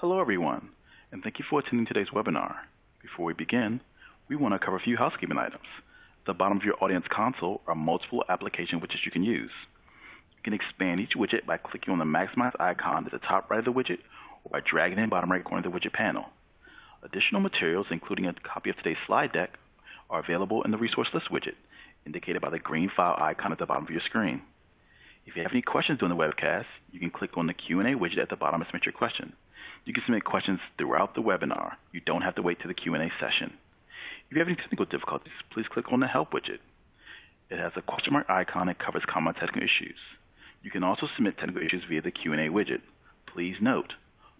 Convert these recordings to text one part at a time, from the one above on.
Hello everyone, and thank you for attending today's webinar. Before we begin, we want to cover a few housekeeping items. At the bottom of your audience console are multiple application widgets you can use. You can expand each widget by clicking on the maximize icon at the top right of the widget or by dragging it in the bottom right corner of the widget panel. Additional materials, including a copy of today's slide deck, are available in the resource list widget, indicated by the green file icon at the bottom of your screen. If you have any questions during the webcast, you can click on the Q&A widget at the bottom and submit your question. You can submit questions throughout the webinar. You don't have to wait to the Q&A session. If you have any technical difficulties, please click on the Help widget. It has a question mark icon and covers common technical issues. You can also submit technical issues via the Q&A widget. Please note,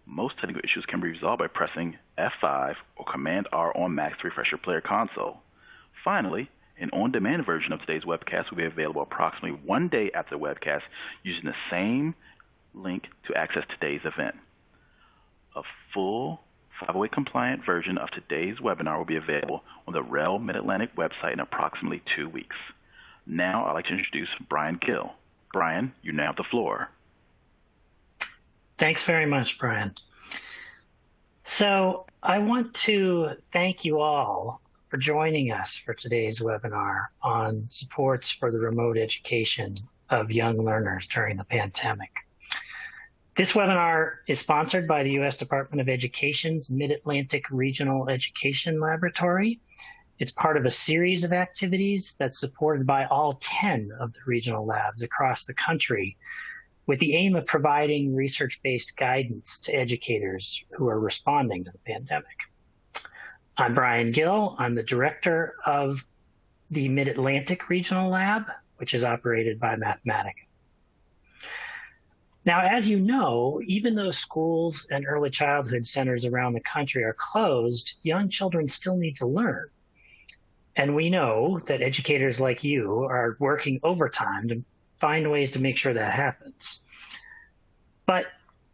most technical issues can be resolved by pressing F5 or Command-R on Mac to refresh your player console. Finally, an on-demand version of today's webcast will be available approximately 1 day after the webcast using the same link to access today's event. A full 508 compliant version of today's webinar will be available on the REL Mid-Atlantic website in approximately 2 weeks. Now I'd like to introduce Brian Gill. Brian, you now have the floor. Thanks very much, Brian. So I want to thank you all for joining us for today's webinar on supports for the remote education of young learners during the pandemic. This webinar is sponsored by the U.S. Department of Education's Mid-Atlantic Regional Education Laboratory. It's part of a series of activities that's supported by all 10 of the regional labs across the country, with the aim of providing research-based guidance to educators who are responding to the pandemic. I'm Brian Gill. I'm the director of the Mid-Atlantic Regional Lab, which is operated by Mathematica. Now, as you know, even though schools and early childhood centers around the country are closed, young children still need to learn. And we know that educators like you are working overtime to find ways to make sure that happens. But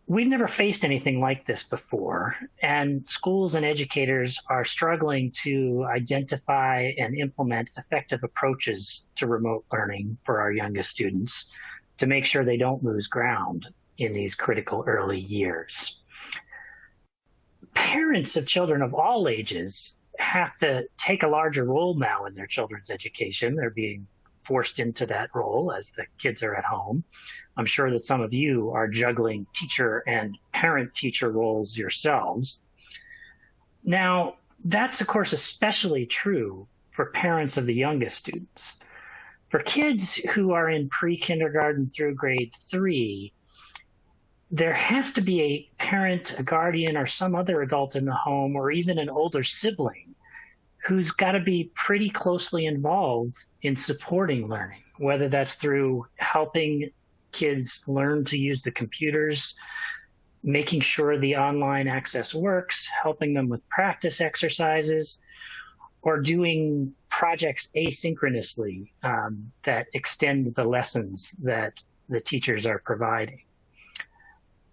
we've never faced anything like this before, and schools and educators are struggling to identify and implement effective approaches to remote learning for our youngest students to make sure they don't lose ground in these critical early years. Parents of children of all ages have to take a larger role now in their children's education. They're being forced into that role as the kids are at home. I'm sure that some of you are juggling teacher and parent-teacher roles yourselves. Now, that's of course especially true for parents of the youngest students. For kids who are in pre-kindergarten through grade 3, there has to be a parent, a guardian, or some other adult in the home, or even an older sibling who's got to be pretty closely involved in supporting learning, whether that's through helping kids learn to use the computers, making sure the online access works, helping them with practice exercises, or doing projects asynchronously that extend the lessons that the teachers are providing.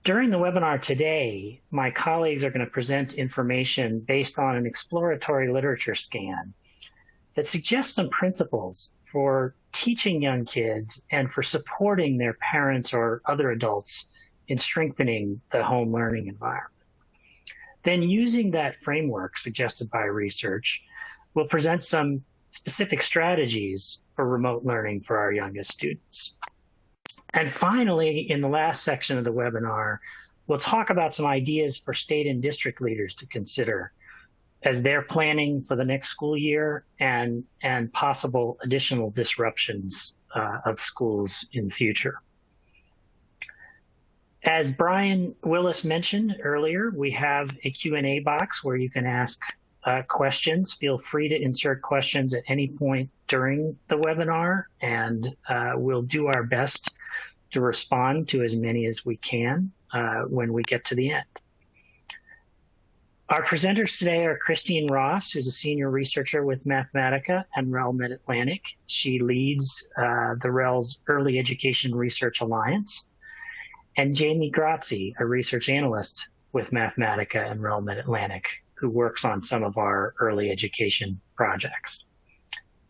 During the webinar today, my colleagues are going to present information based on an exploratory literature scan that suggests some principles for teaching young kids and for supporting their parents or other adults in strengthening the home learning environment. Then, using that framework suggested by research, we'll present some specific strategies for remote learning for our youngest students. And finally, in the last section of the webinar, we'll talk about some ideas for state and district leaders to consider as they're planning for the next school year and possible additional disruptions of schools in the future. As Brian Willis mentioned earlier, we have a Q&A box where you can ask questions. Feel free to insert questions at any point during the webinar, and we'll do our best to respond to as many as we can when we get to the end. Our presenters today are Christine Ross, who's a senior researcher with Mathematica and REL Mid-Atlantic. She leads the REL's Early Education Research Alliance, and Jaimie Grazi, a research analyst with Mathematica and REL Mid-Atlantic, who works on some of our early education projects.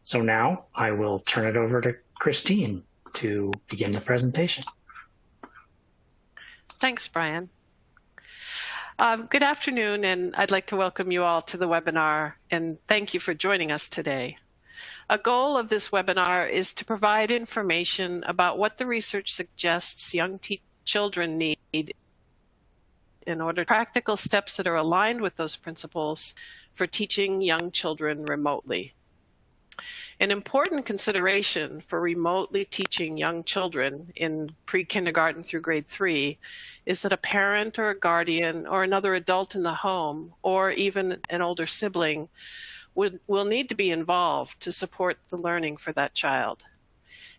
So now I will turn it over to Christine to begin the presentation. Thanks, Brian. Good afternoon, and I'd like to welcome you all to the webinar, and thank you for joining us today. A goal of this webinar is to provide information about what the research suggests young children need in order practical steps that are aligned with those principles for teaching young children remotely. An important consideration for remotely teaching young children in pre-kindergarten through grade 3 is that a parent or a guardian or another adult in the home or even an older sibling will need to be involved to support the learning for that child.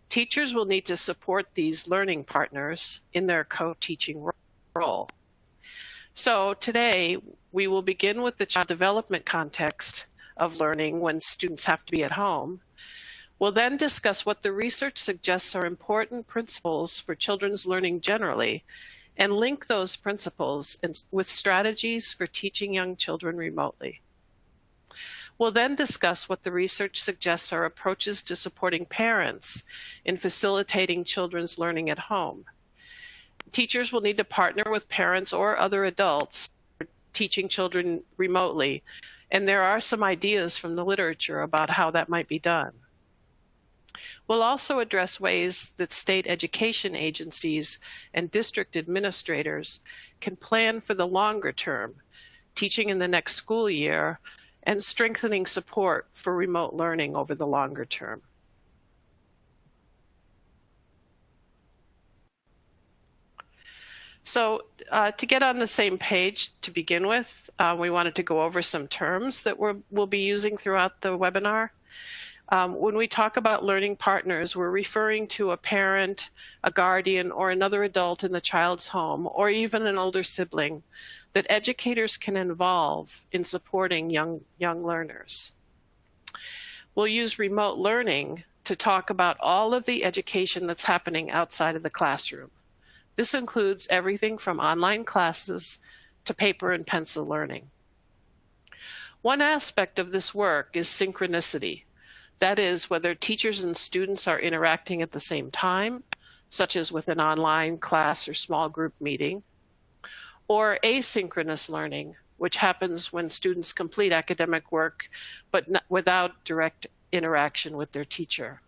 Teachers will need to support these learning partners in their co-teaching role. So today we will begin with the child development context of learning when students have to be at home. We'll then discuss what the research suggests are important principles for children's learning generally, and link those principles with strategies for teaching young children remotely. We'll then discuss what the research suggests are approaches to supporting parents in facilitating children's learning at home. Teachers will need to partner with parents or other adults for teaching children remotely, and there are some ideas from the literature about how that might be done. We'll also address ways that state education agencies and district administrators can plan for the longer term, teaching in the next school year, and strengthening support for remote learning over the longer term. So to get on the same page to begin with, we wanted to go over some terms that we'll be using throughout the webinar. When we talk about learning partners, we're referring to a parent, a guardian, or another adult in the child's home, or even an older sibling that educators can involve in supporting young learners. We'll use remote learning to talk about all of the education that's happening outside of the classroom. This includes everything from online classes to paper and pencil learning. One aspect of this work is synchronicity. That is, whether teachers and students are interacting at the same time, such as with an online class or small group meeting, or asynchronous learning, which happens when students complete academic work but without direct interaction with their teacher.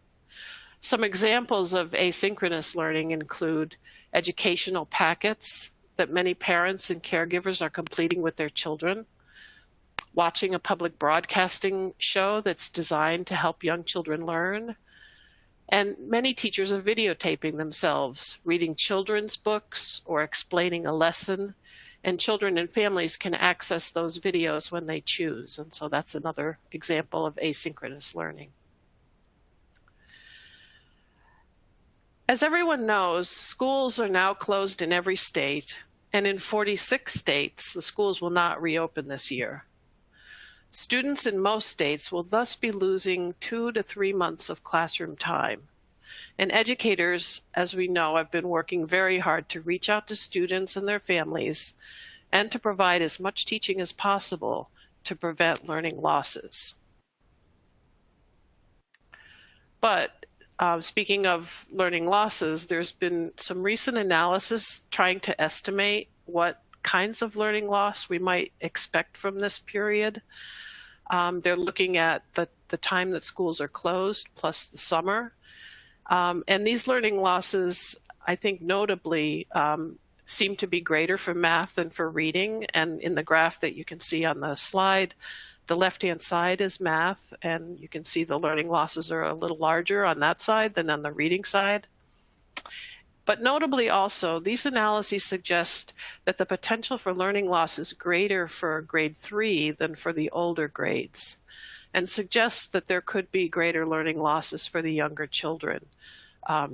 Some examples of asynchronous learning include educational packets that many parents and caregivers are completing with their children, watching a public broadcasting show that's designed to help young children learn, and many teachers are videotaping themselves, reading children's books or explaining a lesson, and children and families can access those videos when they choose. And so that's another example of asynchronous learning. As everyone knows, schools are now closed in every state, and in 46 states, the schools will not reopen this year. Students in most states will thus be losing 2 to 3 months of classroom time. And educators, as we know, have been working very hard to reach out to students and their families and to provide as much teaching as possible to prevent learning losses. But speaking of learning losses, there's been some recent analysis trying to estimate what kinds of learning loss we might expect from this period. They're looking at the time that schools are closed plus the summer. And these learning losses, I think notably, seem to be greater for math than for reading. And in the graph that you can see on the slide, the left-hand side is math, and you can see the learning losses are a little larger on that side than on the reading side. But notably also, these analyses suggest that the potential for learning loss is greater for grade 3 than for the older grades, and suggests that there could be greater learning losses for the younger children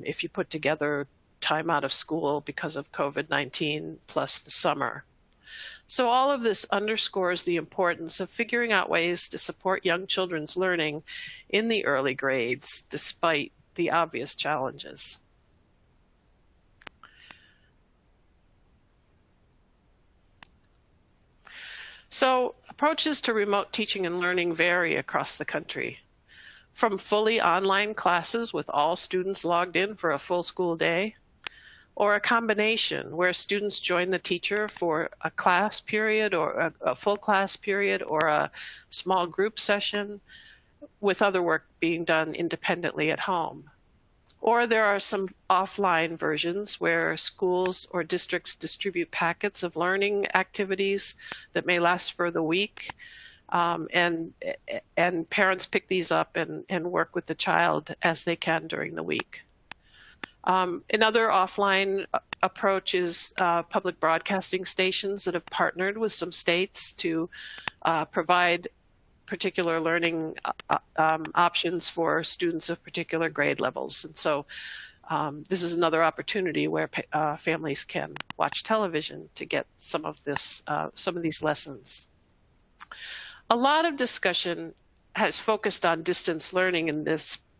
if you put together time out of school because of COVID-19 plus the summer. So all of this underscores the importance of figuring out ways to support young children's learning in the early grades, despite the obvious challenges. So approaches to remote teaching and learning vary across the country. From fully online classes with all students logged in for a full school day, or a combination where students join the teacher for a class period or a full class period or a small group session with other work being done independently at home. Or there are some offline versions where schools or districts distribute packets of learning activities that may last for the week, and parents pick these up and work with the child as they can during the week. Another offline approach is public broadcasting stations that have partnered with some states to provide particular learning options for students of particular grade levels. And so this is another opportunity where families can watch television to get some of these lessons. A lot of discussion has focused on distance learning in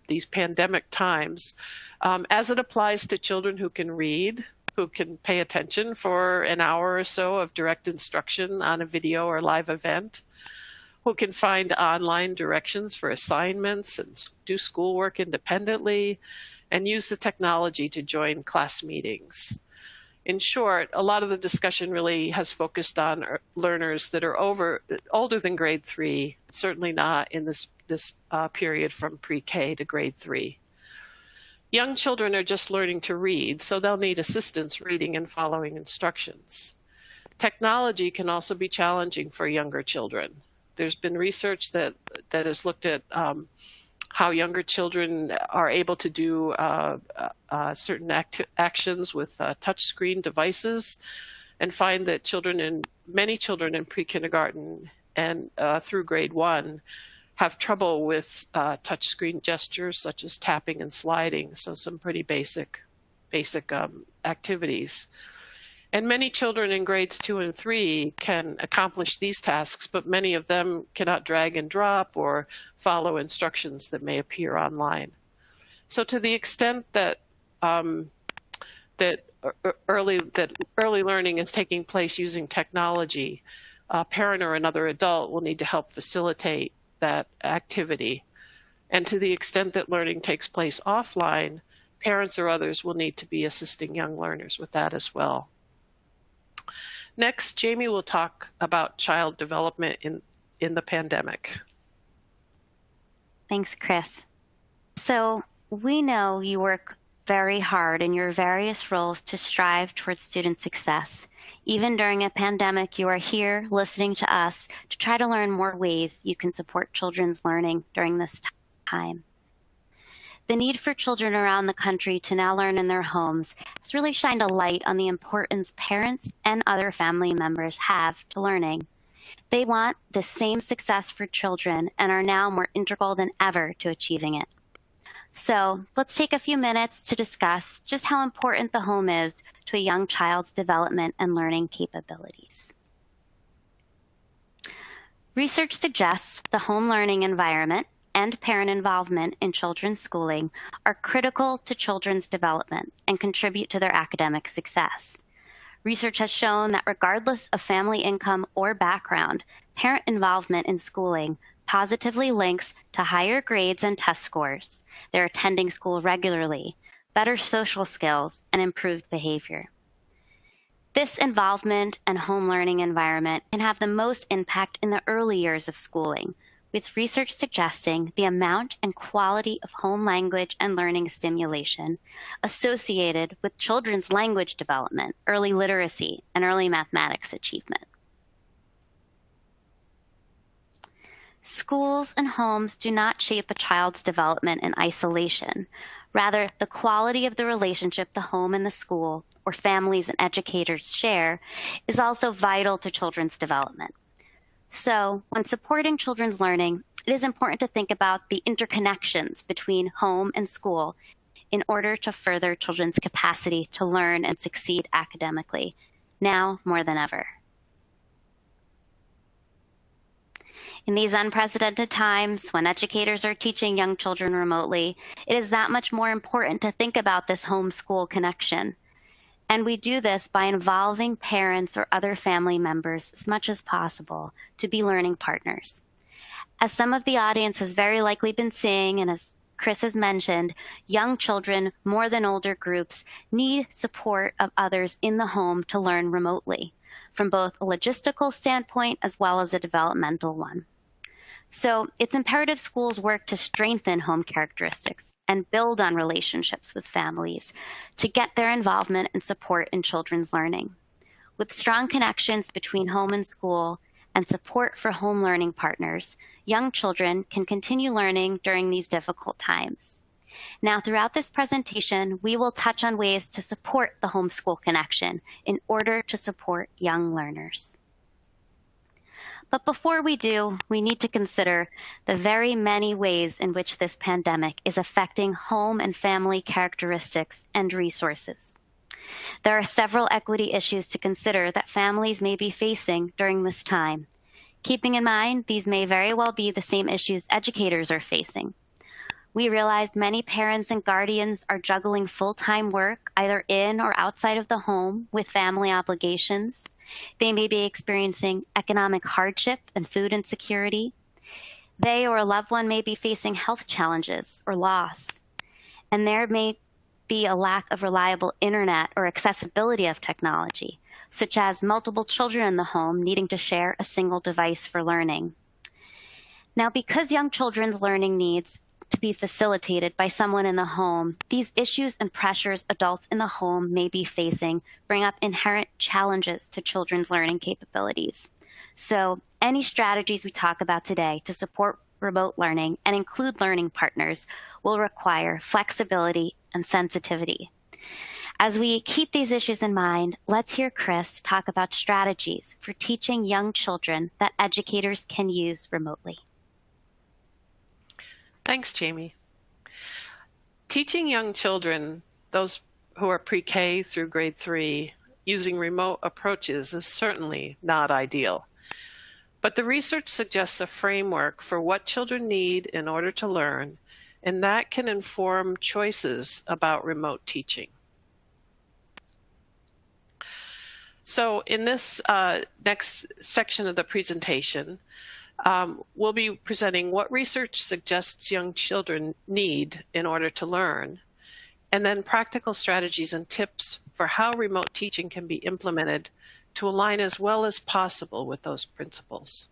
these pandemic times as it applies to children who can read, who can pay attention for an hour or so of direct instruction on a video or live event, who can find online directions for assignments and do schoolwork independently, and use the technology to join class meetings. In short, a lot of the discussion really has focused on learners that are older than grade 3, certainly not in this period from pre-K to grade 3. Young children are just learning to read, so they'll need assistance reading and following instructions. Technology can also be challenging for younger children. There's been research that has looked at how younger children are able to do certain actions with touchscreen devices, and find that many children in pre-kindergarten and through grade 1 have trouble with touchscreen gestures such as tapping and sliding, so some pretty basic activities. And many children in grades 2 and 3 can accomplish these tasks, but many of them cannot drag and drop or follow instructions that may appear online. So to the extent that early learning is taking place using technology, a parent or another adult will need to help facilitate that activity. And to the extent that learning takes place offline, parents or others will need to be assisting young learners with that as well. Next, Jaimie will talk about child development in the pandemic. Thanks, Chris. So we know you work very hard in your various roles to strive towards student success. Even during a pandemic, you are here listening to us to try to learn more ways you can support children's learning during this time. The need for children around the country to now learn in their homes has really shined a light on the importance parents and other family members have to learning. They want the same success for children and are now more integral than ever to achieving it. So let's take a few minutes to discuss just how important the home is to a young child's development and learning capabilities. Research suggests the home learning environment and parent involvement in children's schooling are critical to children's development and contribute to their academic success. Research has shown that regardless of family income or background, parent involvement in schooling positively links to higher grades and test scores, their attending school regularly, better social skills, and improved behavior. This involvement and home learning environment can have the most impact in the early years of schooling, with research suggesting the amount and quality of home language and learning stimulation associated with children's language development, early literacy, and early mathematics achievement. Schools and homes do not shape a child's development in isolation. Rather, the quality of the relationship the home and the school, or families and educators share, is also vital to children's development. So, when supporting children's learning, it is important to think about the interconnections between home and school in order to further children's capacity to learn and succeed academically, now more than ever. In these unprecedented times, when educators are teaching young children remotely, it is that much more important to think about this home-school connection. And we do this by involving parents or other family members as much as possible to be learning partners. As some of the audience has very likely been seeing, and as Chris has mentioned, young children, more than older groups, need support of others in the home to learn remotely, from both a logistical standpoint as well as a developmental one. So it's imperative schools work to strengthen home characteristics and build on relationships with families to get their involvement and support in children's learning. With strong connections between home and school and support for home learning partners, young children can continue learning during these difficult times. Now, throughout this presentation, we will touch on ways to support the homeschool connection in order to support young learners. But before we do, we need to consider the very many ways in which this pandemic is affecting home and family characteristics and resources. There are several equity issues to consider that families may be facing during this time. Keeping in mind, these may very well be the same issues educators are facing. We realize many parents and guardians are juggling full-time work, either in or outside of the home, with family obligations. They may be experiencing economic hardship and food insecurity. They or a loved one may be facing health challenges or loss. And there may be a lack of reliable internet or accessibility of technology, such as multiple children in the home needing to share a single device for learning. Now, because young children's learning needs to be facilitated by someone in the home, these issues and pressures adults in the home may be facing bring up inherent challenges to children's learning capabilities. So any strategies we talk about today to support remote learning and include learning partners will require flexibility and sensitivity. As we keep these issues in mind, let's hear Chris talk about strategies for teaching young children that educators can use remotely. Thanks, Jaimie. Teaching young children, those who are pre-K through grade 3, using remote approaches is certainly not ideal. But the research suggests a framework for what children need in order to learn, and that can inform choices about remote teaching. So in this next section of the presentation, we'll be presenting what research suggests young children need in order to learn, and then practical strategies and tips for how remote teaching can be implemented to align as well as possible with those principles.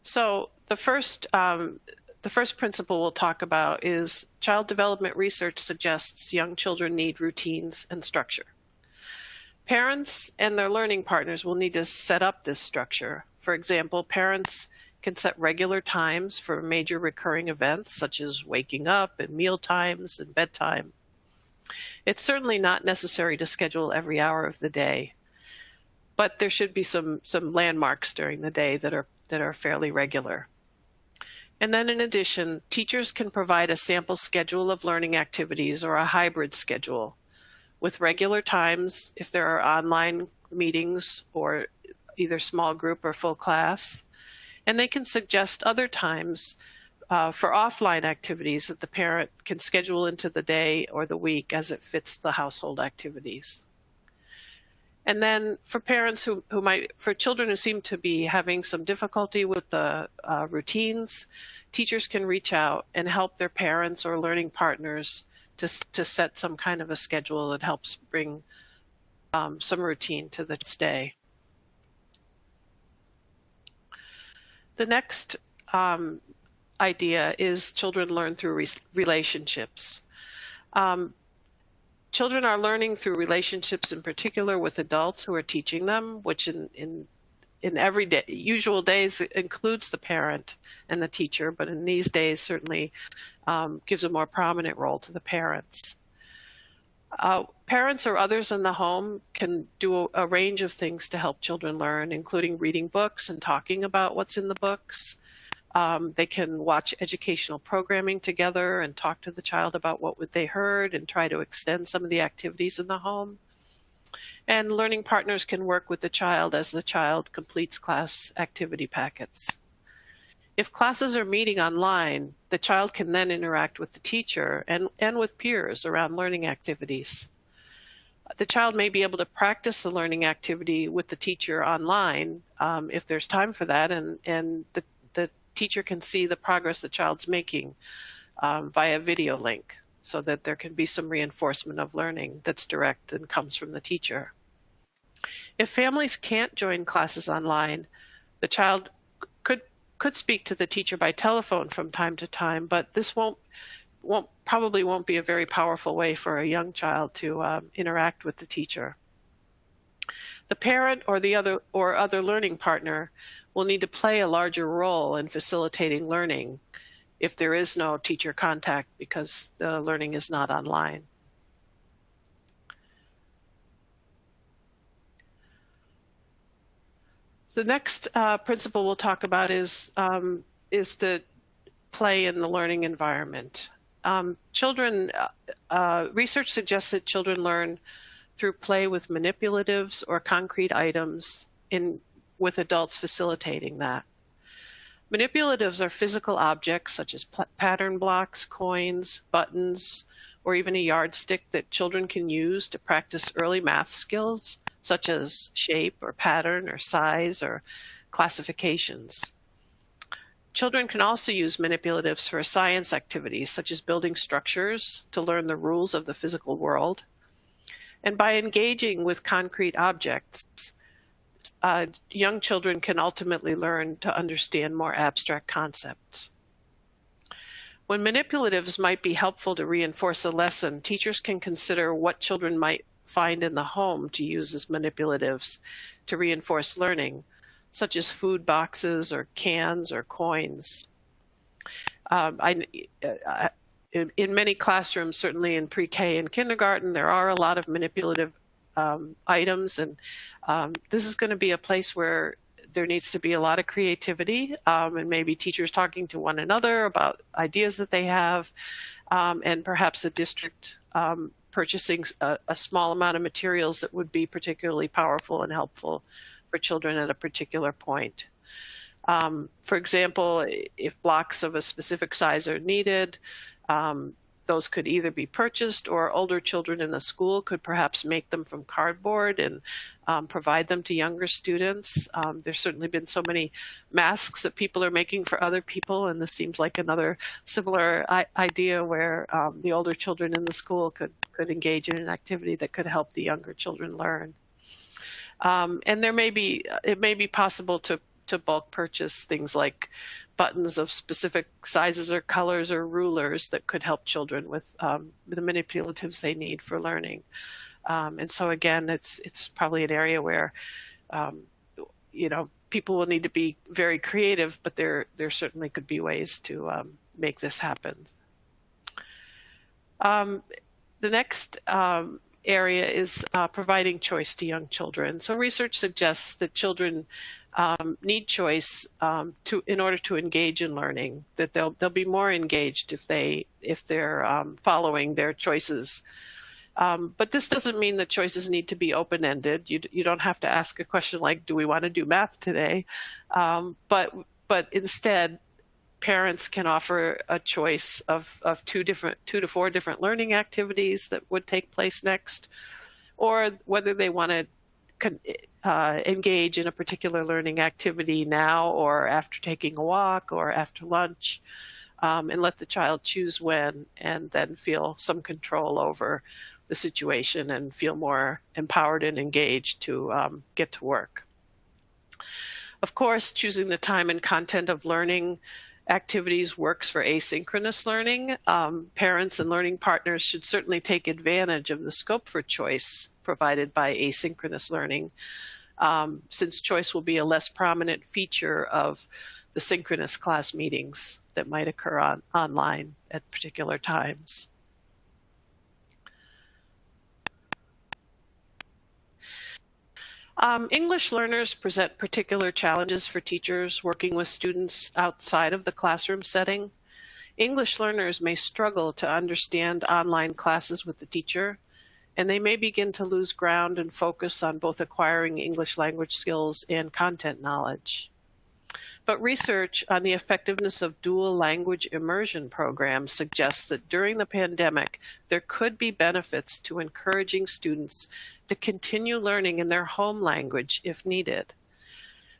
So the first principle we'll talk about is child development research suggests young children need routines and structure. Parents and their learning partners will need to set up this structure. For example, parents can set regular times for major recurring events such as waking up and meal times and bedtime. It's certainly not necessary to schedule every hour of the day, but there should be some landmarks during the day that are fairly regular. And then in addition, teachers can provide a sample schedule of learning activities or a hybrid schedule with regular times if there are online meetings or either small group or full class. And they can suggest other times for offline activities that the parent can schedule into the day or the week as it fits the household activities. And then for parents for children who seem to be having some difficulty with the routines, teachers can reach out and help their parents or learning partners to set some kind of a schedule that helps bring some routine to the day. The next idea is children learn through relationships. Children are learning through relationships, in particular with adults who are teaching them, which in everyday usual days includes the parent and the teacher, but in these days certainly gives a more prominent role to the parents. Parents or others in the home can do a range of things to help children learn, including reading books and talking about what's in the books. They can watch educational programming together and talk to the child about what they heard and try to extend some of the activities in the home. And learning partners can work with the child as the child completes class activity packets. If classes are meeting online, the child can then interact with the teacher and with peers around learning activities. The child may be able to practice the learning activity with the teacher online if there's time for that, and the teacher can see the progress the child's making via video link, so that there can be some reinforcement of learning that's direct and comes from the teacher. If families can't join classes online, the child could speak to the teacher by telephone from time to time, but this probably won't be a very powerful way for a young child to interact with the teacher. The parent or other learning partner will need to play a larger role in facilitating learning if there is no teacher contact because the learning is not online. The next principle we'll talk about is the play in the learning environment. Research suggests that children learn through play with manipulatives or concrete items with adults facilitating that. Manipulatives are physical objects such as pattern blocks, coins, buttons, or even a yardstick that children can use to practice early math skills, such as shape or pattern or size or classifications. Children can also use manipulatives for science activities, such as building structures to learn the rules of the physical world. And by engaging with concrete objects, young children can ultimately learn to understand more abstract concepts. When manipulatives might be helpful to reinforce a lesson, teachers can consider what children might find in the home to use as manipulatives to reinforce learning, such as food boxes or cans or coins. In many classrooms, certainly in pre-K and kindergarten, there are a lot of manipulative items, and this is going to be a place where there needs to be a lot of creativity, and maybe teachers talking to one another about ideas that they have, and perhaps a district purchasing a small amount of materials that would be particularly powerful and helpful for children at a particular point. For example, if blocks of a specific size are needed, those could either be purchased, or older children in the school could perhaps make them from cardboard and provide them to younger students. There's certainly been so many masks that people are making for other people, and this seems like another similar idea where the older children in the school could engage in an activity that could help the younger children learn. And it may be possible to bulk purchase things like buttons of specific sizes or colors or rulers that could help children with the manipulatives they need for learning. And so again, it's probably an area where people will need to be very creative, but there certainly could be ways to make this happen. The next area is providing choice to young children. So research suggests that children need choice in order to engage in learning, that they'll be more engaged if they're following their choices. But this doesn't mean that choices need to be open-ended. You don't have to ask a question like, do we want to do math today? But instead, parents can offer a choice of 2 to 4 different learning activities that would take place next, or whether they want to engage in a particular learning activity now or after taking a walk or after lunch, and let the child choose when, and then feel some control over the situation and feel more empowered and engaged to get to work. Of course, choosing the time and content of learning activities works for asynchronous learning. Parents and learning partners should certainly take advantage of the scope for choice provided by asynchronous learning, since choice will be a less prominent feature of the synchronous class meetings that might occur online at particular times. English learners present particular challenges for teachers working with students outside of the classroom setting. English learners may struggle to understand online classes with the teacher, and they may begin to lose ground and focus on both acquiring English language skills and content knowledge. But research on the effectiveness of dual language immersion programs suggests that during the pandemic, there could be benefits to encouraging students to continue learning in their home language if needed.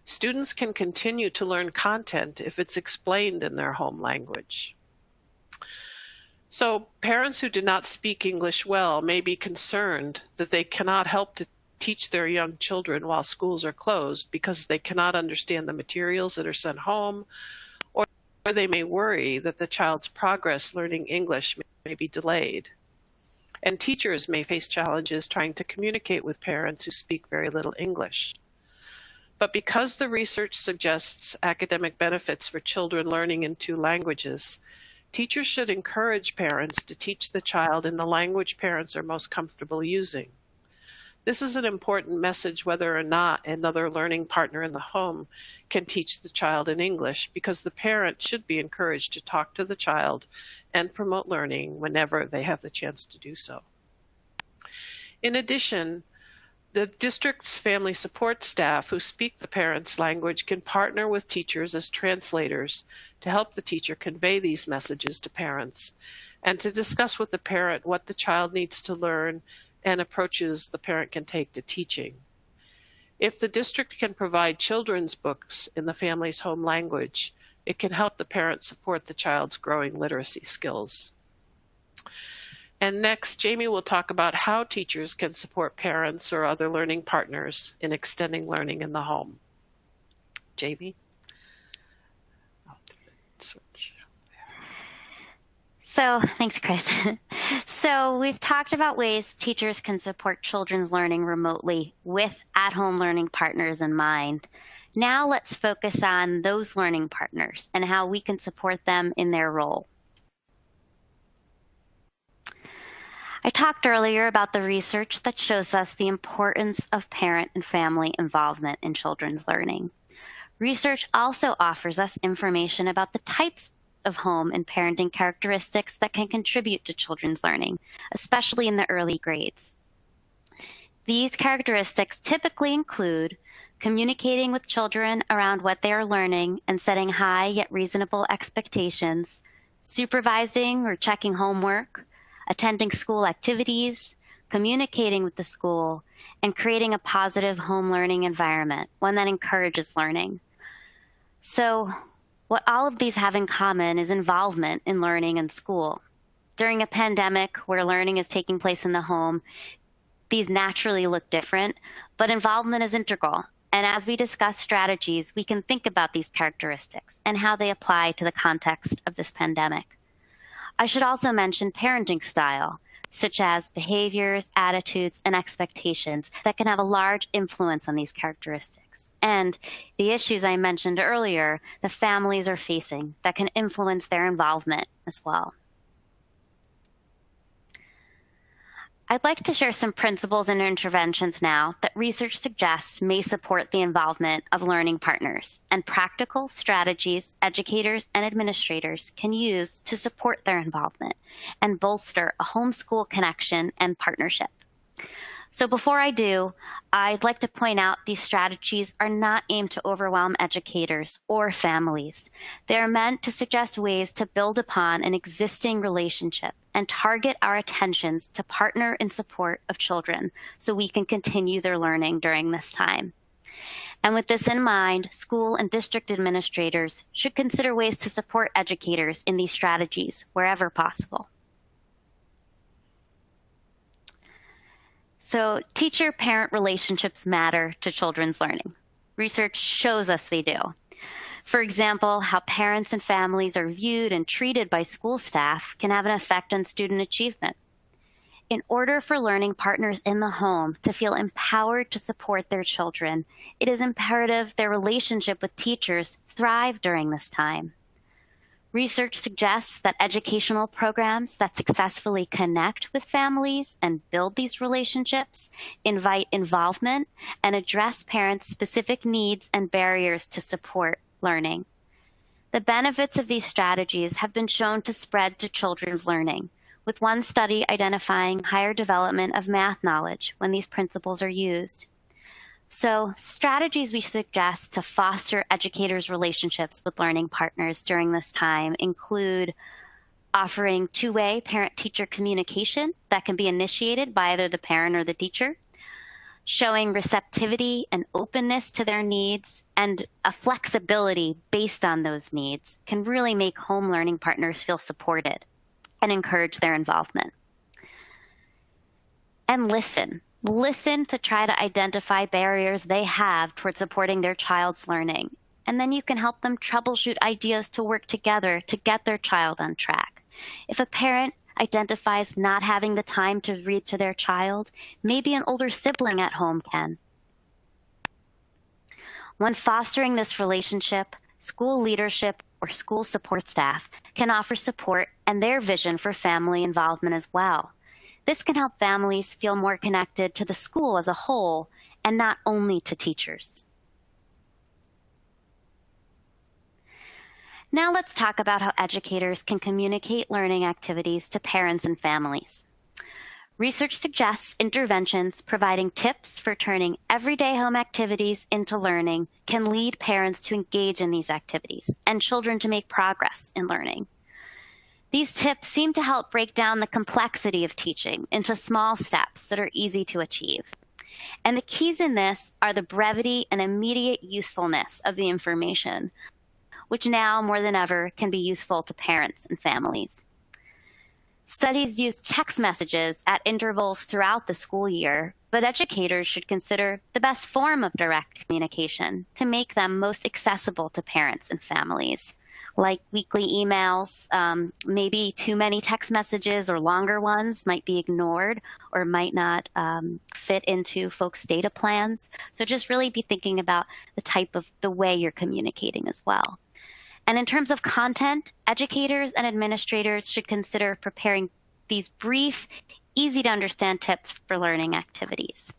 Students can continue to learn content if it's explained in their home language. So parents who do not speak English well may be concerned that they cannot help to teach their young children while schools are closed because they cannot understand the materials that are sent home, or they may worry that the child's progress learning English may be delayed. And teachers may face challenges trying to communicate with parents who speak very little English. But because the research suggests academic benefits for children learning in 2 languages, teachers should encourage parents to teach the child in the language parents are most comfortable using. This is an important message whether or not another learning partner in the home can teach the child in English, because the parent should be encouraged to talk to the child and promote learning whenever they have the chance to do so. In addition, the district's family support staff who speak the parent's language can partner with teachers as translators to help the teacher convey these messages to parents and to discuss with the parent what the child needs to learn and approaches the parent can take to teaching. If the district can provide children's books in the family's home language, it can help the parent support the child's growing literacy skills. And next, Jaimie will talk about how teachers can support parents or other learning partners in extending learning in the home. Jaimie? So, thanks, Chris. So we've talked about ways teachers can support children's learning remotely with at-home learning partners in mind. Now let's focus on those learning partners and how we can support them in their role. I talked earlier about the research that shows us the importance of parent and family involvement in children's learning. Research also offers us information about the types of home and parenting characteristics that can contribute to children's learning, especially in the early grades. These characteristics typically include communicating with children around what they are learning and setting high yet reasonable expectations, supervising or checking homework, attending school activities, communicating with the school, and creating a positive home learning environment, one that encourages learning. So, what all of these have in common is involvement in learning in school. During a pandemic where learning is taking place in the home, these naturally look different, but involvement is integral. And as we discuss strategies, we can think about these characteristics and how they apply to the context of this pandemic. I should also mention parenting style, such as behaviors, attitudes, and expectations that can have a large influence on these characteristics. And the issues I mentioned earlier, the families are facing that can influence their involvement as well. I'd like to share some principles and interventions now that research suggests may support the involvement of learning partners and practical strategies educators and administrators can use to support their involvement and bolster a homeschool connection and partnership. So before I do, I'd like to point out these strategies are not aimed to overwhelm educators or families. They are meant to suggest ways to build upon an existing relationship and target our attentions to partner in support of children so we can continue their learning during this time. And with this in mind, school and district administrators should consider ways to support educators in these strategies wherever possible. So teacher-parent relationships matter to children's learning. Research shows us they do. For example, how parents and families are viewed and treated by school staff can have an effect on student achievement. In order for learning partners in the home to feel empowered to support their children, it is imperative their relationship with teachers thrive during this time. Research suggests that educational programs that successfully connect with families and build these relationships, invite involvement, and address parents' specific needs and barriers to support learning. The benefits of these strategies have been shown to spread to children's learning, with one study identifying higher development of math knowledge when these principles are used. So strategies we suggest to foster educators' relationships with learning partners during this time include offering two-way parent-teacher communication that can be initiated by either the parent or the teacher, Showing receptivity and openness to their needs and a flexibility based on those needs can really make home learning partners feel supported and encourage their involvement. And listen to try to identify barriers they have toward supporting their child's learning. And then you can help them troubleshoot ideas to work together to get their child on track. If a parent identifies not having the time to read to their child, maybe an older sibling at home can. When fostering this relationship, school leadership or school support staff can offer support and their vision for family involvement as well. This can help families feel more connected to the school as a whole and not only to teachers. Now let's talk about how educators can communicate learning activities to parents and families. Research suggests interventions providing tips for turning everyday home activities into learning can lead parents to engage in these activities and children to make progress in learning. These tips seem to help break down the complexity of teaching into small steps that are easy to achieve. And the keys in this are the brevity and immediate usefulness of the information, which now more than ever can be useful to parents and families. Studies use text messages at intervals throughout the school year, but educators should consider the best form of direct communication to make them most accessible to parents and families, like weekly emails. Maybe too many text messages or longer ones might be ignored or might not fit into folks' data plans. So just really be thinking about the way you're communicating as well. And in terms of content, educators and administrators should consider preparing these brief, easy to understand tips for learning activities.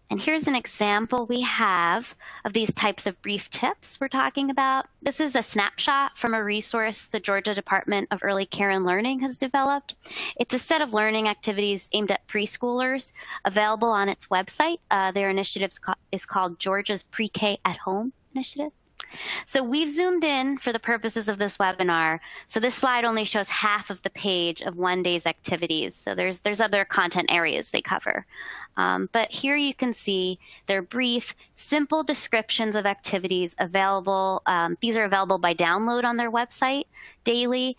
And here's an example we have of these types of brief tips we're talking about. This is a snapshot from a resource the Georgia Department of Early Care and Learning has developed. It's a set of learning activities aimed at preschoolers available on its website. Their initiative is called Georgia's Pre-K at Home Initiative. So we've zoomed in for the purposes of this webinar. So this slide only shows half of the page of one day's activities. So there's other content areas they cover. But here you can see they're brief, simple descriptions of activities available. These are available by download on their website daily.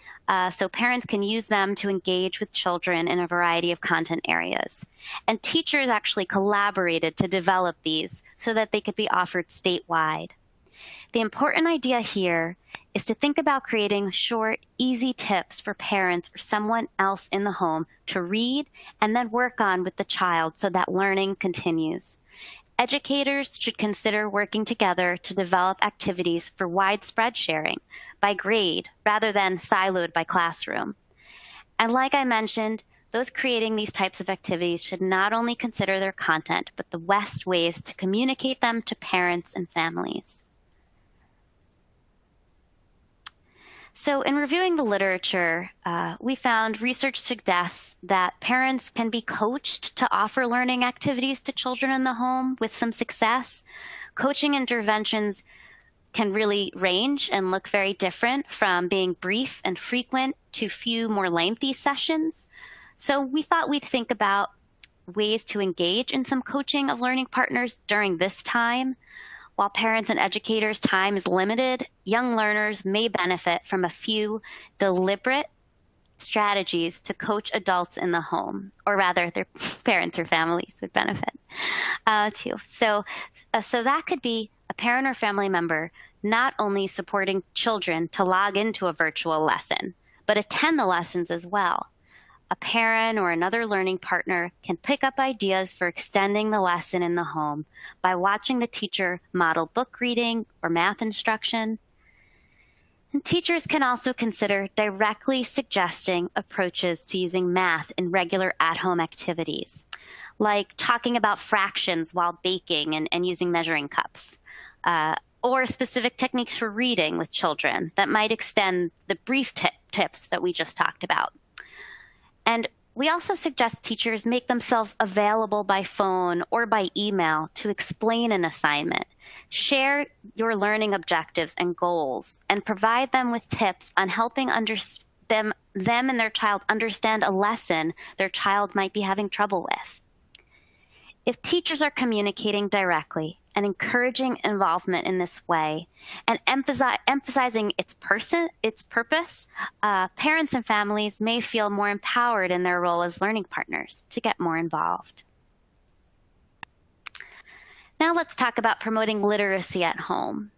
So parents can use them to engage with children in a variety of content areas. And teachers actually collaborated to develop these so that they could be offered statewide. The important idea here is to think about creating short, easy tips for parents or someone else in the home to read and then work on with the child so that learning continues. Educators should consider working together to develop activities for widespread sharing by grade rather than siloed by classroom. And like I mentioned, those creating these types of activities should not only consider their content, but the best ways to communicate them to parents and families. So in reviewing the literature, we found research suggests that parents can be coached to offer learning activities to children in the home with some success. Coaching interventions can really range and look very different, from being brief and frequent to few more lengthy sessions. So we thought we'd think about ways to engage in some coaching of learning partners during this time. While parents and educators' time is limited, young learners may benefit from a few deliberate strategies to coach adults in the home, or rather their parents or families would benefit too. So that could be a parent or family member not only supporting children to log into a virtual lesson, but attend the lessons as well. A parent or another learning partner can pick up ideas for extending the lesson in the home by watching the teacher model book reading or math instruction. And teachers can also consider directly suggesting approaches to using math in regular at-home activities, like talking about fractions while baking and using measuring cups, or specific techniques for reading with children that might extend the brief tips that we just talked about. And we also suggest teachers make themselves available by phone or by email to explain an assignment, share your learning objectives and goals, and provide them with tips on helping them and their child understand a lesson their child might be having trouble with. If teachers are communicating directly and encouraging involvement in this way and emphasizing its purpose, parents and families may feel more empowered in their role as learning partners to get more involved. Now let's talk about promoting literacy at home.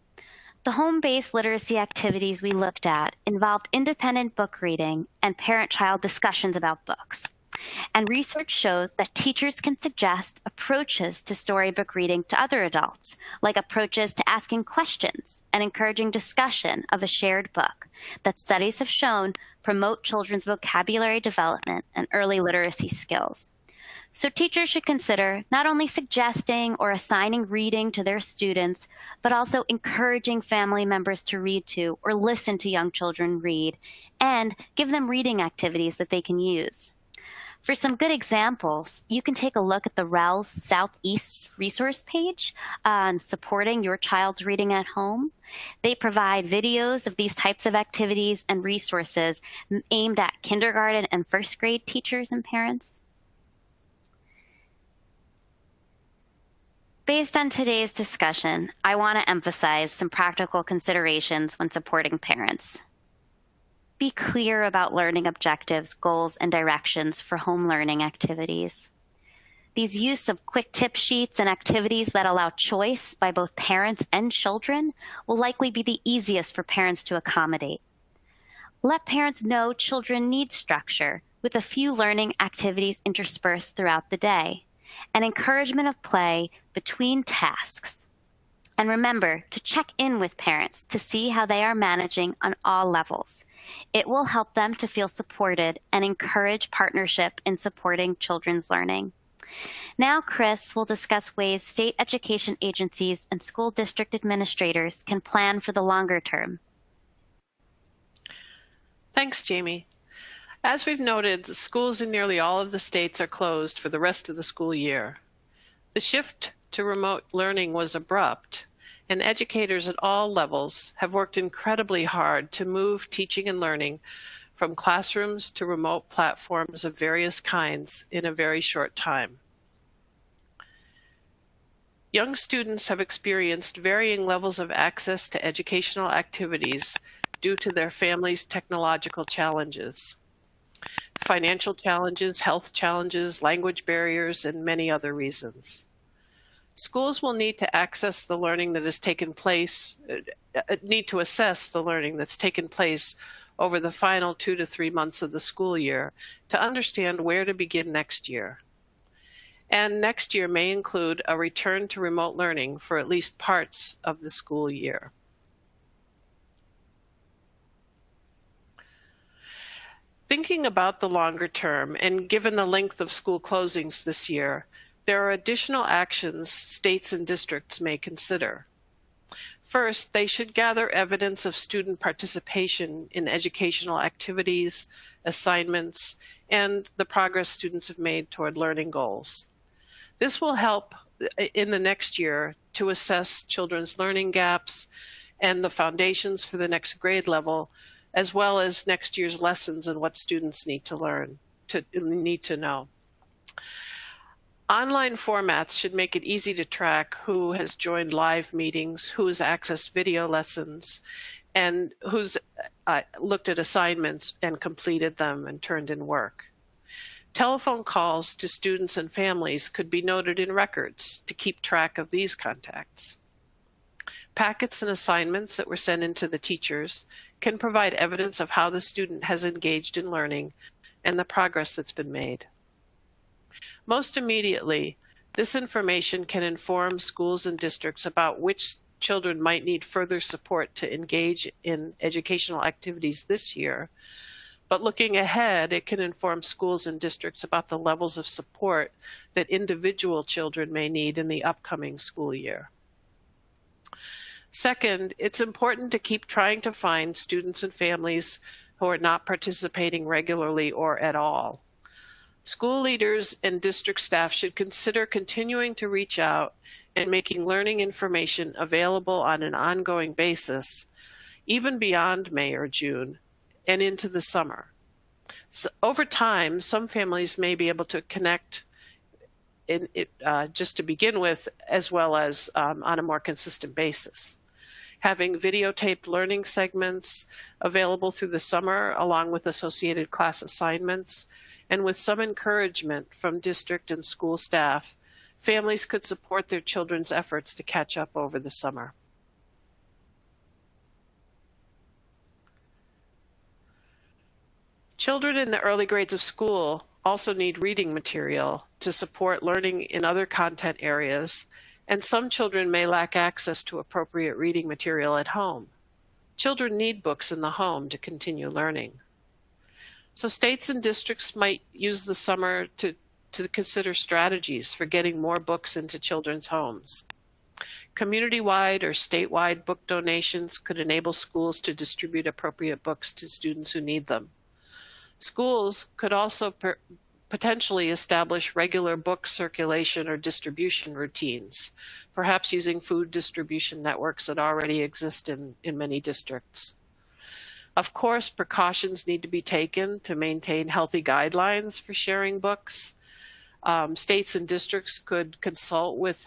The home-based literacy activities we looked at involved independent book reading and parent-child discussions about books. And research shows that teachers can suggest approaches to storybook reading to other adults, like approaches to asking questions and encouraging discussion of a shared book that studies have shown promote children's vocabulary development and early literacy skills. So teachers should consider not only suggesting or assigning reading to their students, but also encouraging family members to read to or listen to young children read, and give them reading activities that they can use. For some good examples, you can take a look at the REL Southeast resource page on supporting your child's reading at home. They provide videos of these types of activities and resources aimed at kindergarten and first grade teachers and parents. Based on today's discussion, I want to emphasize some practical considerations when supporting parents. Be clear about learning objectives, goals, and directions for home learning activities. These use of quick tip sheets and activities that allow choice by both parents and children will likely be the easiest for parents to accommodate. Let parents know children need structure, with a few learning activities interspersed throughout the day, and encouragement of play between tasks. And remember to check in with parents to see how they are managing on all levels. It will help them to feel supported and encourage partnership in supporting children's learning. Now, Chris will discuss ways state education agencies and school district administrators can plan for the longer term. Thanks, Jaimie. As we've noted, schools in nearly all of the states are closed for the rest of the school year. The shift to remote learning was abrupt, and educators at all levels have worked incredibly hard to move teaching and learning from classrooms to remote platforms of various kinds in a very short time. Young students have experienced varying levels of access to educational activities due to their families' technological challenges, financial challenges, health challenges, language barriers, and many other reasons. Schools will need to access the learning that has taken place, need to assess the learning that's taken place over the final 2 to 3 months of the school year to understand where to begin next year. And next year may include a return to remote learning for at least parts of the school year. Thinking about the longer term, and given the length of school closings this year, there are additional actions states and districts may consider. First, they should gather evidence of student participation in educational activities, assignments, and the progress students have made toward learning goals. This will help in the next year to assess children's learning gaps and the foundations for the next grade level, as well as next year's lessons and what students need to learn, need to know. Online formats should make it easy to track who has joined live meetings, who's accessed video lessons, and who's looked at assignments and completed them and turned in work. Telephone calls to students and families could be noted in records to keep track of these contacts. Packets and assignments that were sent in to the teachers can provide evidence of how the student has engaged in learning and the progress that's been made. Most immediately, this information can inform schools and districts about which children might need further support to engage in educational activities this year. But looking ahead, it can inform schools and districts about the levels of support that individual children may need in the upcoming school year. Second, it's important to keep trying to find students and families who are not participating regularly or at all. School leaders and district staff should consider continuing to reach out and making learning information available on an ongoing basis, even beyond May or June and into the summer. So over time, some families may be able to connect just to begin with, as well as on a more consistent basis. Having videotaped learning segments available through the summer, along with associated class assignments, and with some encouragement from district and school staff, families could support their children's efforts to catch up over the summer. Children in the early grades of school also need reading material to support learning in other content areas, and some children may lack access to appropriate reading material at home. Children need books in the home to continue learning. So states and districts might use the summer to consider strategies for getting more books into children's homes. Community-wide or statewide book donations could enable schools to distribute appropriate books to students who need them. Schools could also potentially establish regular book circulation or distribution routines, perhaps using food distribution networks that already exist in many districts. Of course, precautions need to be taken to maintain healthy guidelines for sharing books. States and districts could consult with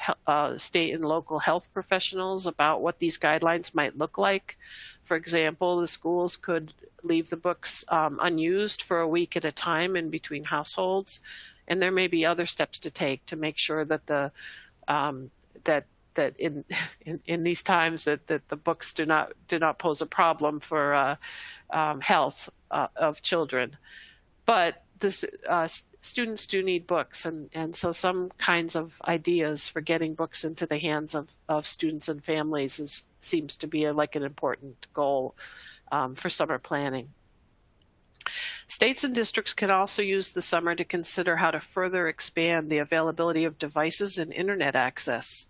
state and local health professionals about what these guidelines might look like. For example, the schools could leave the books unused for a week at a time in between households, and there may be other steps to take to make sure that that in these times that the books do not pose a problem for health of children. But this students do need books, and so some kinds of ideas for getting books into the hands of students and families seems to be like an important goal for summer planning. States and districts can also use the summer to consider how to further expand the availability of devices and internet access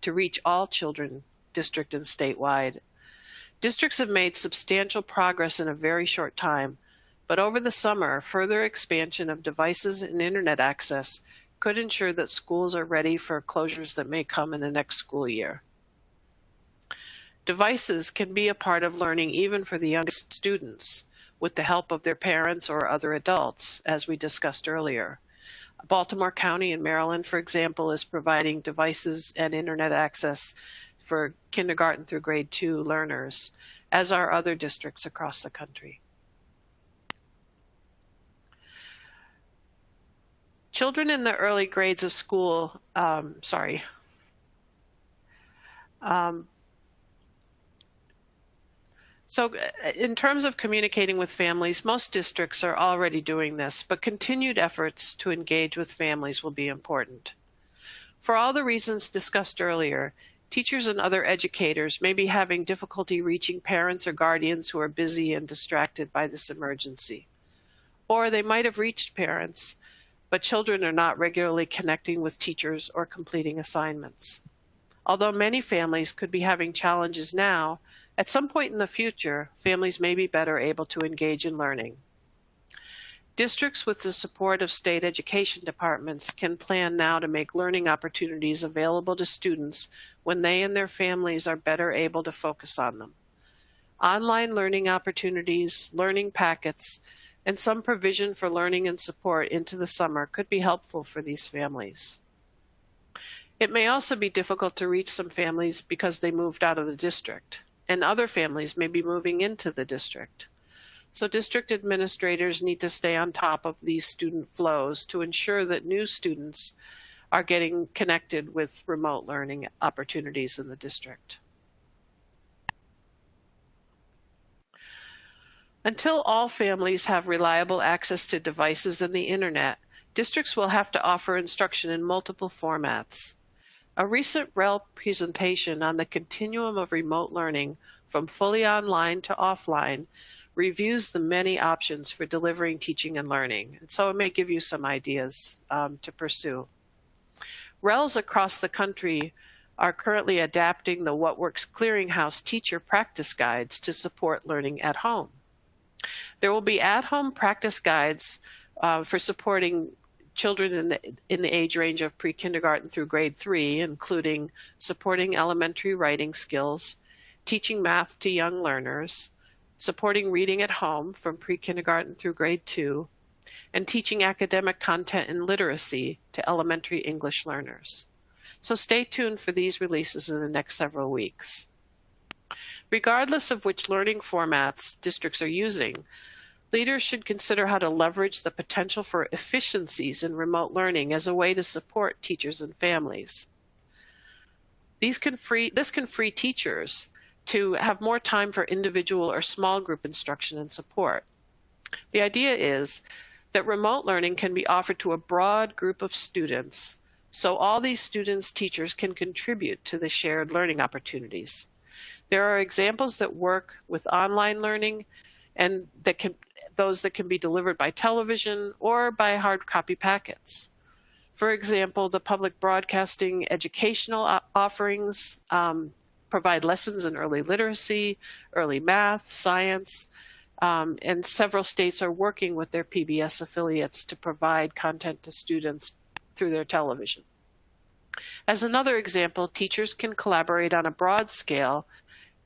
to reach all children, district and statewide. Districts have made substantial progress in a very short time, but over the summer, further expansion of devices and internet access could ensure that schools are ready for closures that may come in the next school year. Devices can be a part of learning even for the youngest students, with the help of their parents or other adults, as we discussed earlier. Baltimore County in Maryland, for example, is providing devices and internet access for kindergarten through grade 2 learners, as are other districts across the country. Children in the early grades of school, So in terms of communicating with families, most districts are already doing this, but continued efforts to engage with families will be important. For all the reasons discussed earlier, teachers and other educators may be having difficulty reaching parents or guardians who are busy and distracted by this emergency. Or they might have reached parents, but children are not regularly connecting with teachers or completing assignments. Although many families could be having challenges now, at some point in the future, families may be better able to engage in learning. Districts with the support of state education departments can plan now to make learning opportunities available to students when they and their families are better able to focus on them. Online learning opportunities, learning packets, and some provision for learning and support into the summer could be helpful for these families. It may also be difficult to reach some families because they moved out of the district, and other families may be moving into the district. So district administrators need to stay on top of these student flows to ensure that new students are getting connected with remote learning opportunities in the district. Until all families have reliable access to devices and the internet, districts will have to offer instruction in multiple formats. A recent REL presentation on the continuum of remote learning from fully online to offline reviews the many options for delivering teaching and learning, and so it may give you some ideas to pursue. RELs across the country are currently adapting the What Works Clearinghouse teacher practice guides to support learning at home. There will be at-home practice guides for supporting children in the age range of pre-kindergarten through grade 3, including supporting elementary writing skills, teaching math to young learners, supporting reading at home from pre-kindergarten through grade 2, and teaching academic content and literacy to elementary English learners. So stay tuned for these releases in the next several weeks. Regardless of which learning formats districts are using, leaders should consider how to leverage the potential for efficiencies in remote learning as a way to support teachers and families. This can free teachers to have more time for individual or small group instruction and support. The idea is that remote learning can be offered to a broad group of students, so all these students' teachers can contribute to the shared learning opportunities. There are examples that work with online learning and those that can be delivered by television or by hard copy packets. For example, the public broadcasting educational offerings provide lessons in early literacy, early math, science, and several states are working with their PBS affiliates to provide content to students through their television. As another example, teachers can collaborate on a broad scale,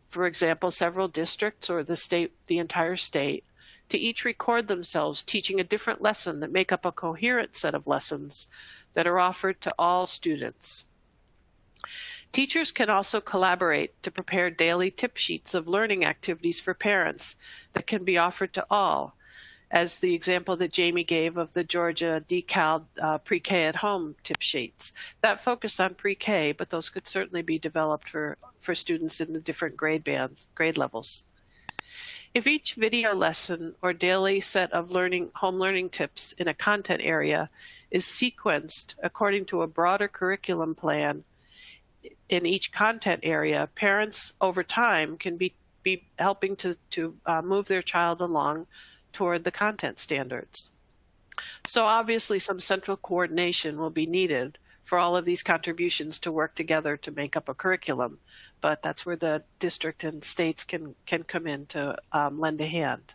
for example, several districts or the entire state, to each record themselves teaching a different lesson that make up a coherent set of lessons that are offered to all students. Teachers can also collaborate to prepare daily tip sheets of learning activities for parents that can be offered to all, as the example that Jaimie gave of the Georgia decal pre-K at home tip sheets. That focused on pre-K, but those could certainly be developed for students in the different grade levels. If each video lesson or daily set of home learning tips in a content area is sequenced according to a broader curriculum plan in each content area, parents over time can be helping to move their child along toward the content standards. So obviously some central coordination will be needed for all of these contributions to work together to make up a curriculum, but that's where the district and states can come in to lend a hand.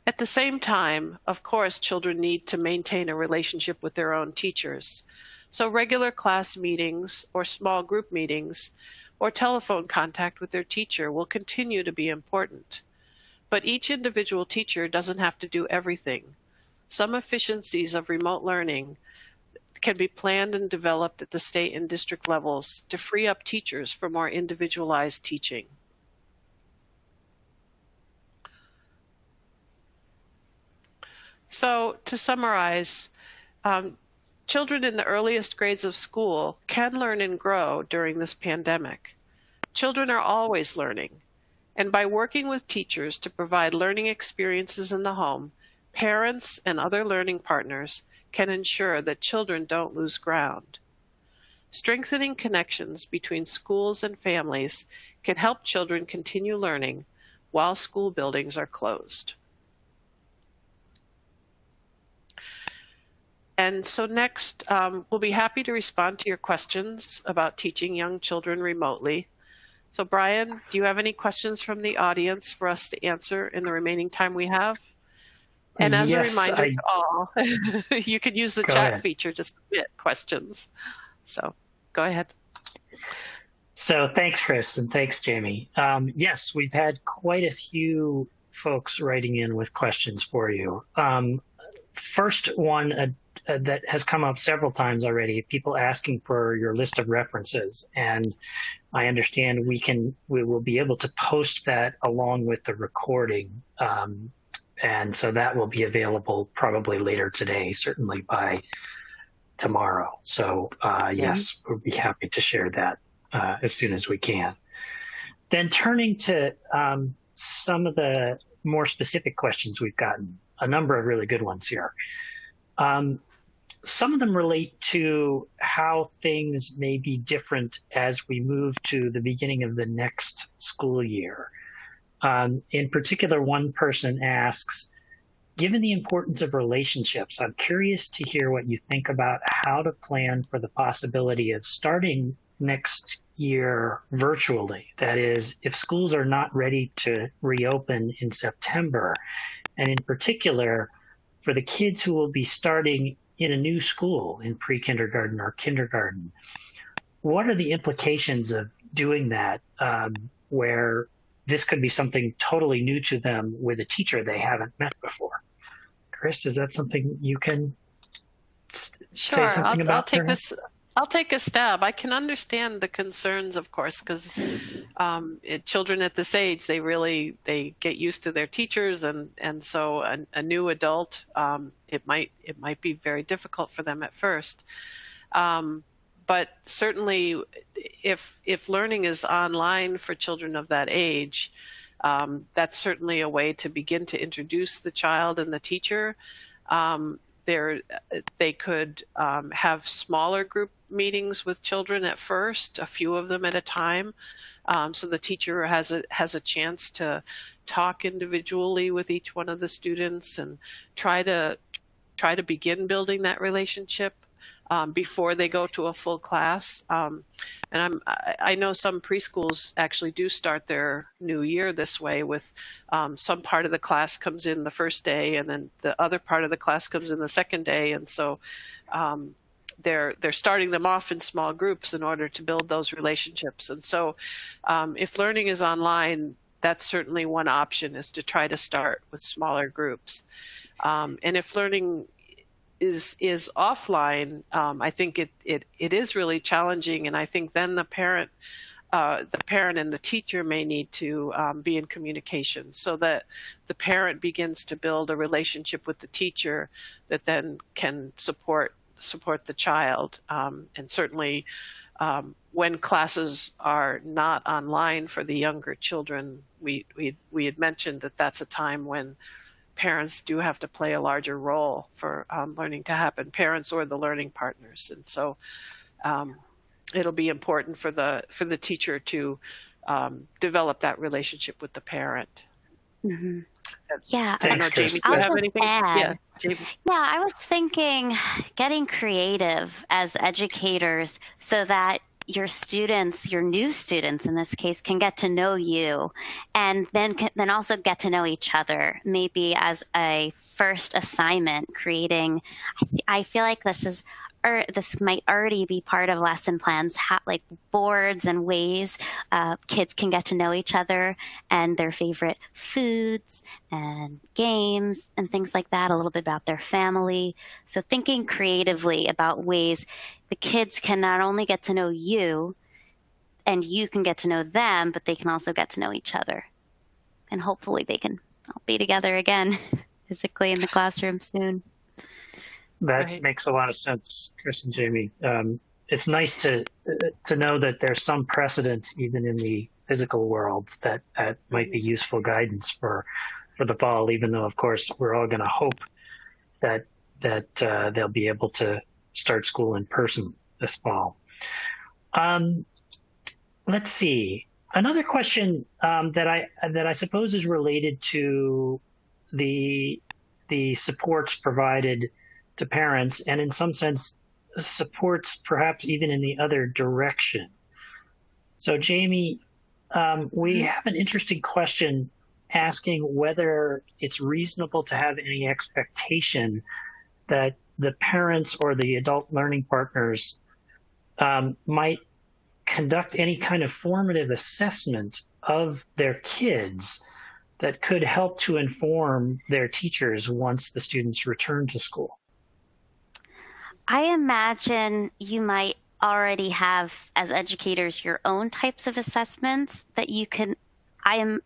At the same time, of course, children need to maintain a relationship with their own teachers. So regular class meetings or small group meetings or telephone contact with their teacher will continue to be important. But each individual teacher doesn't have to do everything. Some efficiencies of remote learning can be planned and developed at the state and district levels to free up teachers for more individualized teaching. So to summarize, children in the earliest grades of school can learn and grow during this pandemic. Children are always learning, and by working with teachers to provide learning experiences in the home, parents and other learning partners can ensure that children don't lose ground. Strengthening connections between schools and families can help children continue learning while school buildings are closed. And so next, we'll be happy to respond to your questions about teaching young children remotely. So Brian, do you have any questions from the audience for us to answer in the remaining time we have? And as a reminder to all, you can use the chat feature to submit questions. So go ahead. So thanks, Chris, and thanks, Jaimie. Yes, we've had quite a few folks writing in with questions for you. First one that has come up several times already, people asking for your list of references. And I understand we will be able to post that along with the recording. And so that will be available probably later today, certainly by tomorrow. So yes, we'll be happy to share that as soon as we can. Then turning to some of the more specific questions we've gotten, a number of really good ones here. Some of them relate to how things may be different as we move to the beginning of the next school year. In particular, one person asks, given the importance of relationships, I'm curious to hear what you think about how to plan for the possibility of starting next year virtually. That is, if schools are not ready to reopen in September, and in particular, for the kids who will be starting in a new school in pre-kindergarten or kindergarten, what are the implications of doing that where this could be something totally new to them with a teacher they haven't met before? Chris, is that something you can Sure, say something about? I'll take a stab. I can understand the concerns, of course, because children at this age, they get used to their teachers, and so a new adult, it might be very difficult for them at first. But certainly, if learning is online for children of that age, that's certainly a way to begin to introduce the child and the teacher. They could have smaller group meetings with children at first, a few of them at a time, so the teacher has a chance to talk individually with each one of the students and try to begin building that relationship before they go to a full class. And I know some preschools actually do start their new year this way, with some part of the class comes in the first day, and then the other part of the class comes in the second day. And so they're starting them off in small groups in order to build those relationships. And so if learning is online, that's certainly one option, is to try to start with smaller groups. And if learning is offline, I think it is really challenging, and I think then the parent and the teacher may need to be in communication, so that the parent begins to build a relationship with the teacher that then can support the child. And certainly when classes are not online for the younger children, we had mentioned that that's a time when parents do have to play a larger role for learning to happen, parents or the learning partners. And so it'll be important for the teacher to develop that relationship with the parent. Mm-hmm. Yeah. I don't know, Jaimie, do you have anything? Yeah, Jaimie. Yeah, I was thinking getting creative as educators so that your students, your new students in this case, can get to know you, and then also get to know each other. Maybe as a first assignment, creating. I feel like this might already be part of lesson plans, like boards and ways kids can get to know each other and their favorite foods and games and things like that, a little bit about their family. So thinking creatively about ways the kids can not only get to know you and you can get to know them, but they can also get to know each other. And hopefully they can all be together again physically in the classroom soon. That makes a lot of sense, Chris and Jaimie. It's nice to know that there's some precedent even in the physical world that might be useful guidance for the fall, even though, of course, we're all going to hope that they'll be able to start school in person this fall. Let's see. Another question that I suppose is related to the supports provided to parents, and in some sense supports perhaps even in the other direction. So Jaimie, we have an interesting question asking whether it's reasonable to have any expectation that the parents or the adult learning partners might conduct any kind of formative assessment of their kids that could help to inform their teachers once the students return to school. I imagine you might already have, as educators, your own types of assessments that you can. I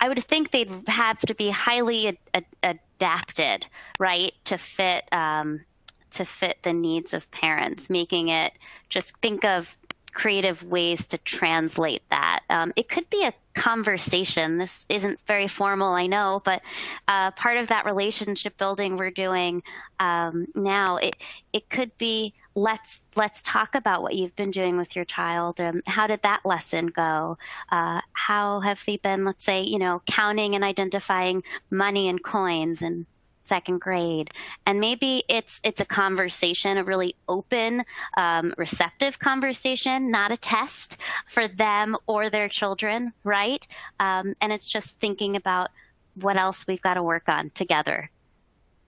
would think they'd have to be highly adapted, right, to fit the needs of parents. Making it, just think of creative ways to translate that. It could be a conversation. This isn't very formal, I know, but part of that relationship building we're doing now, it could be, let's talk about what you've been doing with your child. How did that lesson go? How have they been, let's say, counting and identifying money and coins and second grade? And maybe it's a conversation, a really open, receptive conversation, not a test for them or their children, right? And it's just thinking about what else we've got to work on together.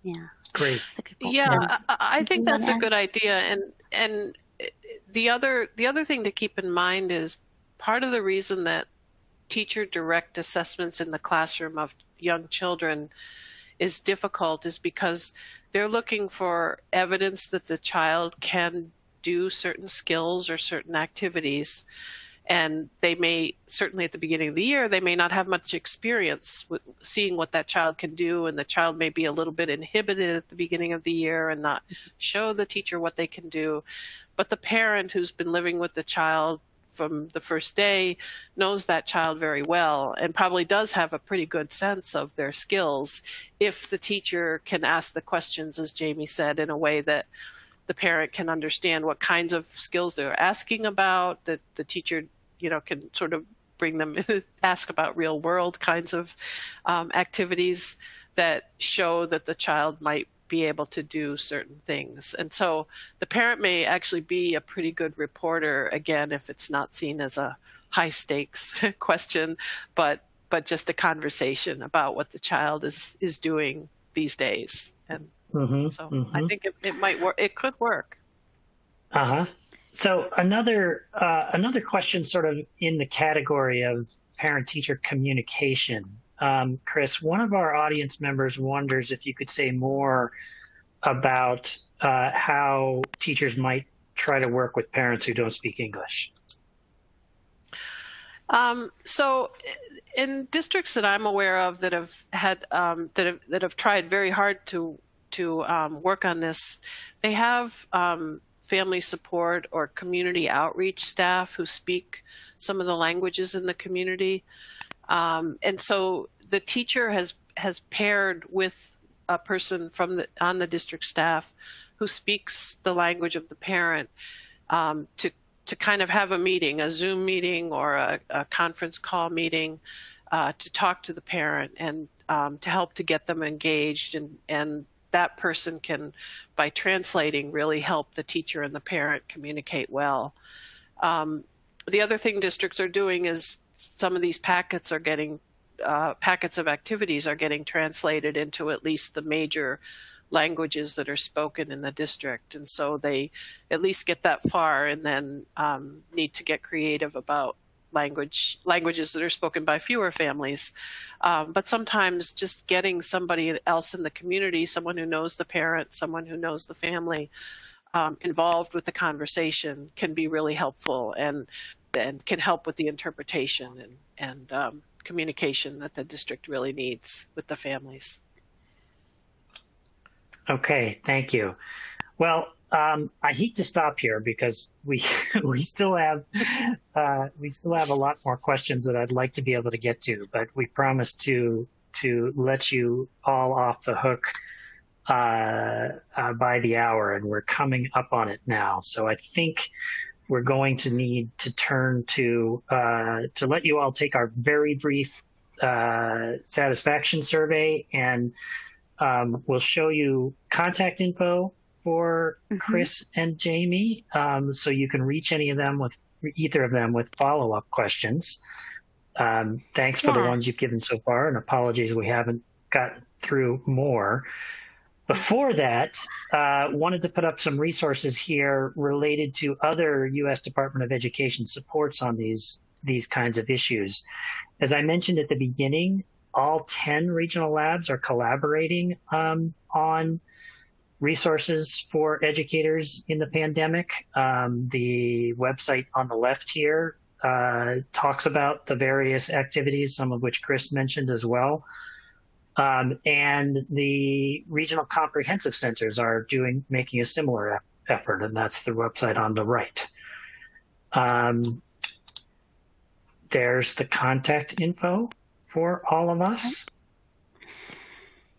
Yeah. Great. Yeah, I think that's a good idea. And the other thing to keep in mind is part of the reason that teacher direct assessments in the classroom of young children is difficult is because they're looking for evidence that the child can do certain skills or certain activities. And they may, certainly at the beginning of the year, they may not have much experience with seeing what that child can do, and the child may be a little bit inhibited at the beginning of the year and not show the teacher what they can do. But the parent who's been living with the child from the first day knows that child very well and probably does have a pretty good sense of their skills if the teacher can ask the questions, as Jaimie said, in a way that the parent can understand what kinds of skills they're asking about, that the teacher, can sort of bring them, ask about real world kinds of activities that show that the child might be able to do certain things. And so the parent may actually be a pretty good reporter, again, if it's not seen as a high stakes question, but just a conversation about what the child is doing these days. And I think it might work. It could work. So another question sort of in the category of parent-teacher communication. Chris, one of our audience members wonders if you could say more about how teachers might try to work with parents who don't speak English. So in districts that I'm aware of that have had that have tried very hard to work on this, they have family support or community outreach staff who speak some of the languages in the community. And so the teacher has paired with a person on the district staff who speaks the language of the parent to kind of have a meeting, a Zoom meeting or a conference call meeting to talk to the parent and to help to get them engaged. And that person can, by translating, really help the teacher and the parent communicate well. The other thing districts are doing is some of these packets are getting packets of activities are getting translated into at least the major languages that are spoken in the district. And so they at least get that far and then need to get creative about languages that are spoken by fewer families. But sometimes just getting somebody else in the community, someone who knows the parent, someone who knows the family, involved with the conversation can be really helpful and can help with the interpretation and communication that the district really needs with the families. Okay, thank you. Well, I hate to stop here because we still have a lot more questions that I'd like to be able to get to, but we promised to let you all off the hook by the hour, and we're coming up on it now. So I think we're going to need to turn to let you all take our very brief satisfaction survey, and we'll show you contact info for Chris and Jaimie, so you can reach either of them with follow-up questions. Thanks for the ones you've given so far, and apologies we haven't gotten through more. Before that, wanted to put up some resources here related to other U.S. Department of Education supports on these kinds of issues. As I mentioned at the beginning, all 10 regional labs are collaborating on resources for educators in the pandemic. The website on the left here talks about the various activities, some of which Chris mentioned as well. And the regional comprehensive centers are making a similar effort, and that's the website on the right. There's the contact info for all of us.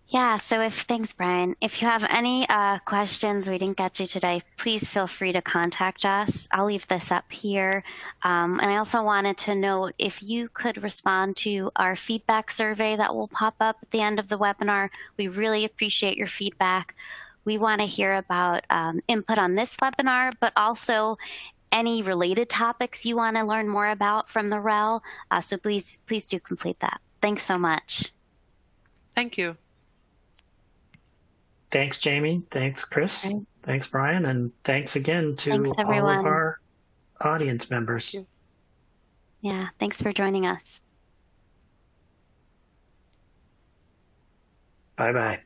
Yeah, so thanks, Brian. If you have any questions we didn't get to today, please feel free to contact us. I'll leave this up here. And I also wanted to note, if you could respond to our feedback survey that will pop up at the end of the webinar, we really appreciate your feedback. We want to hear about input on this webinar, but also any related topics you want to learn more about from the REL. So please do complete that. Thanks so much. Thank you. Thanks, Jaimie. Thanks, Chris. Thanks, Brian. And thanks again to all of our audience members. Yeah, thanks for joining us. Bye-bye.